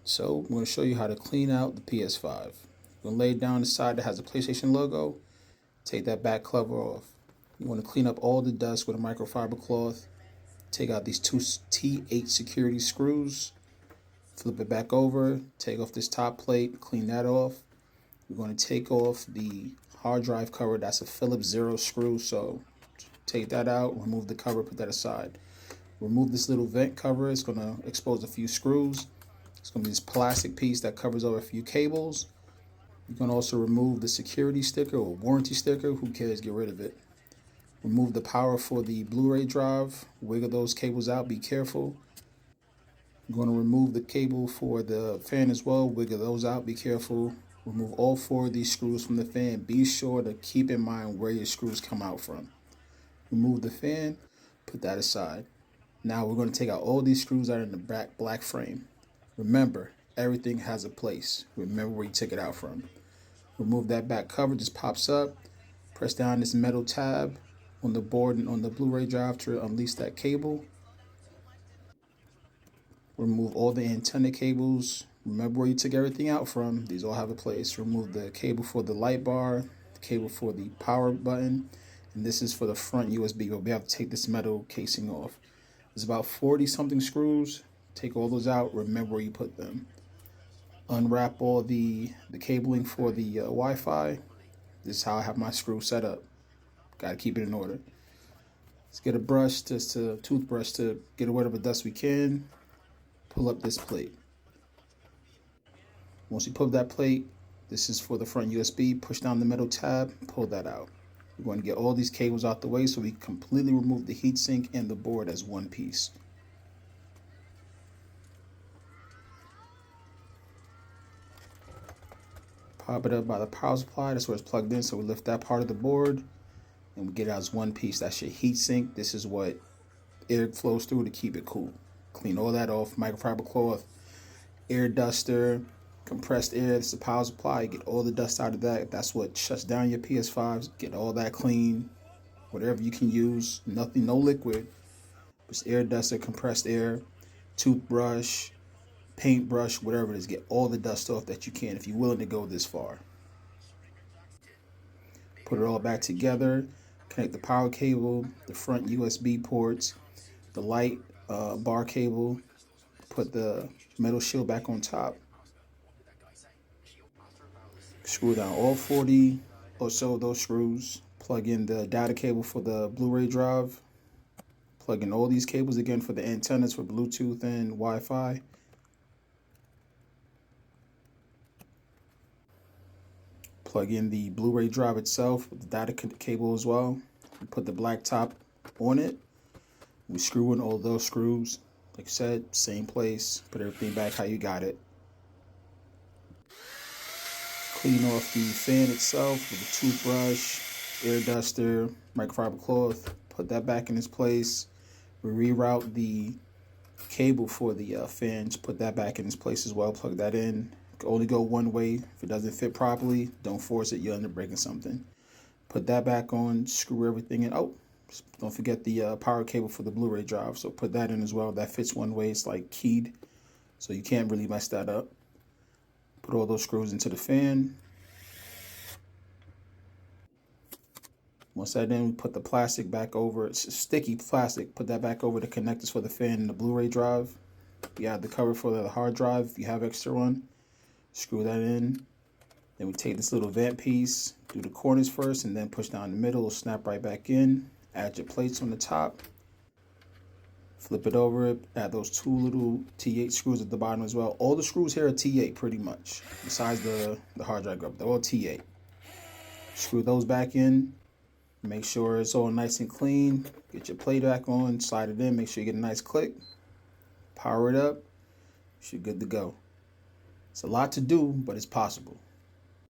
So I'm going to show you how to clean out the PS5. You're going to lay it down the side that has a PlayStation logo. Take that back cover off. You want to clean up all the dust with a microfiber cloth. Take out these two T8 security screws. Flip it back over. Take off this top plate. Clean that off. We're going to take off the hard drive cover. That's a Phillips 0 screw. So take that out. Remove the cover. Put that aside. Remove this little vent cover. It's going to expose a few screws. It's going to be this plastic piece that covers over a few cables. You can also remove the security sticker or warranty sticker. Who cares? Get rid of it. Remove the power for the Blu-ray drive. Wiggle those cables out. Be careful. I'm going to remove the cable for the fan as well. Wiggle those out. Be careful. Remove all 4 of these screws from the fan. Be sure to keep in mind where your screws come out from. Remove the fan. Put that aside. Now we're going to take out all these screws that are in the back black frame. Remember, everything has a place. Remember where you took it out from. Remove that back cover, just pops up. Press down this metal tab on the board and on the Blu-ray drive to unleash that cable. Remove all the antenna cables. Remember where you took everything out from. These all have a place. Remove the cable for the light bar, the cable for the power button, and this is for the front USB, but we have to take this metal casing off. There's about 40 something screws. Take all those out. Remember where you put them. Unwrap all the cabling for the Wi-Fi. This is how I have my screw set up. Got to keep it in order. Let's get a brush, just a toothbrush, to get rid of the dust we can. Pull up this plate. Once you pull that plate, this is for the front USB. Push down the metal tab, pull that out. We're going to get all these cables out the way so we completely remove the heatsink and the board as one piece. Pop it up by the power supply. That's where it's plugged in. So we lift that part of the board and we get it out as one piece. That's your heat sink. This is what air flows through to keep it cool. Clean all that off. Microfiber cloth, air duster, compressed air. This is the power supply. Get all the dust out of that. That's what shuts down your PS5s. Get all that clean. Whatever you can use. Nothing, no liquid. Just air duster, compressed air, toothbrush, paintbrush, whatever it is. Get all the dust off that you can if you're willing to go this far. Put it all back together. Connect the power cable, the front USB ports, the light bar cable. Put the metal shield back on top. Screw down all 40 or so of those screws. Plug in the data cable for the Blu-ray drive. Plug in all these cables again for the antennas for Bluetooth and Wi-Fi. Plug in the Blu-ray drive itself with the data cable as well. We put the black top on it. We screw in all those screws. Like I said, same place. Put everything back how you got it. Clean off the fan itself with a toothbrush, air duster, microfiber cloth. Put that back in its place. We reroute the cable for the fans. Put that back in its place as well. Plug that in. Only go one way. If it doesn't fit properly, don't force it. You'll end up breaking something. Put that back on. Screw everything in. Oh, don't forget the power cable for the Blu-ray drive. So put that in as well. That fits one way. It's like keyed, so you can't really mess that up. Put all those screws into the fan. Once that in, put the plastic back over. It's sticky plastic. Put that back over the connectors for the fan and the Blu-ray drive. You have the cover for the hard drive if you have extra one. Screw that in. Then we take this little vent piece, do the corners first, and then push down the middle. It'll snap right back in. Add your plates on the top. Flip it over. Add those 2 little T8 screws at the bottom as well. All the screws here are T8 pretty much, besides the hard drive grub. They're all T8. Screw those back in. Make sure it's all nice and clean. Get your plate back on. Slide it in. Make sure you get a nice click. Power it up. You're good to go. It's a lot to do, but it's possible.